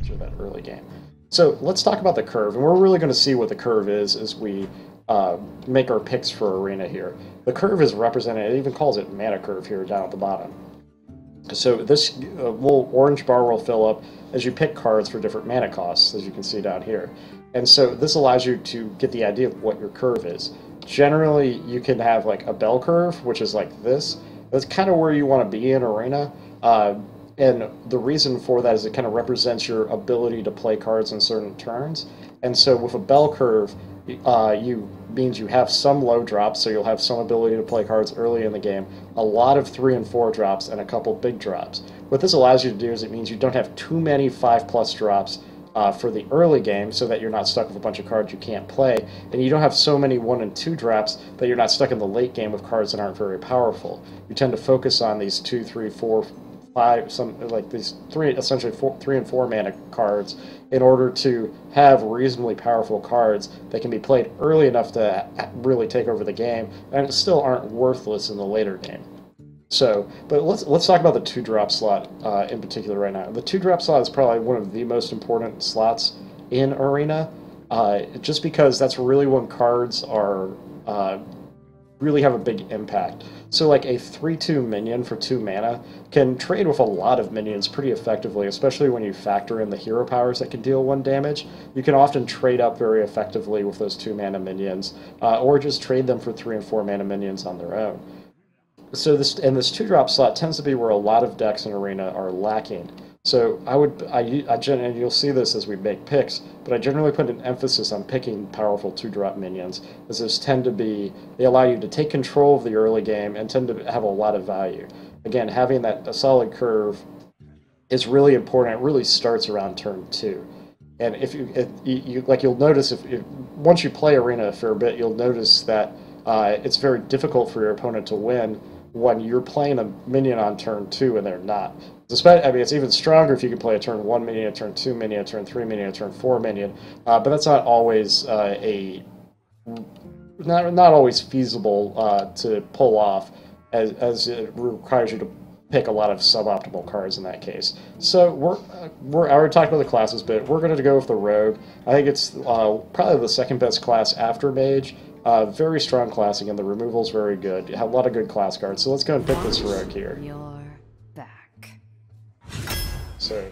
advantage of that early game. So let's talk about the curve, and we're really going to see what the curve is as we make our picks for Arena here. The curve is represented, it even calls it mana curve here down at the bottom. So this little orange bar will fill up as you pick cards for different mana costs, as you can see down here. And so this allows you to get the idea of what your curve is. Generally, you can have like a bell curve, which is like this. That's kind of where you want to be in Arena. And the reason for that is it kind of represents your ability to play cards in certain turns. And so with a bell curve, means you have some low drops, so you'll have some ability to play cards early in the game, a lot of 3 and 4 drops, and a couple big drops. What this allows you to do is it means you don't have too many 5+ drops for the early game, so that you're not stuck with a bunch of cards you can't play, and you don't have so many 1 and 2 drops that you're not stuck in the late game with cards that aren't very powerful. You tend to focus on these 2, 3, 4, 5, these essentially 3 and 4 mana cards in order to have reasonably powerful cards that can be played early enough to really take over the game and still aren't worthless in the later game. So, but let's talk about the 2-drop slot in particular right now. The 2-drop slot is probably one of the most important slots in Arena, just because that's really when cards are really have a big impact. So like a 3/2 minion for 2 mana can trade with a lot of minions pretty effectively, especially when you factor in the hero powers that can deal 1 damage. You can often trade up very effectively with those 2 mana minions, or just trade them for 3 and 4 mana minions on their own. So this 2-drop slot tends to be where a lot of decks in Arena are lacking. So and you'll see this as we make picks, but I generally put an emphasis on picking powerful 2-drop minions, as those tend to be, they allow you to take control of the early game and tend to have a lot of value. Again, having a solid curve is really important. It really starts around turn 2. And if you'll notice once you play Arena a fair bit, you'll notice that it's very difficult for your opponent to win when you're playing a minion on turn 2 and they're not. I mean, it's even stronger if you can play a turn 1 minion, a turn 2 minion, a turn 3 minion, a turn 4 minion, but that's not always not always feasible to pull off, as it requires you to pick a lot of suboptimal cards in that case. So I already talked about the classes, but we're going to go with the Rogue. I think it's probably the second best class after Mage. Very strong class again. The removal's very good. You have a lot of good class cards. So let's go and pick this Rogue here. You're back. So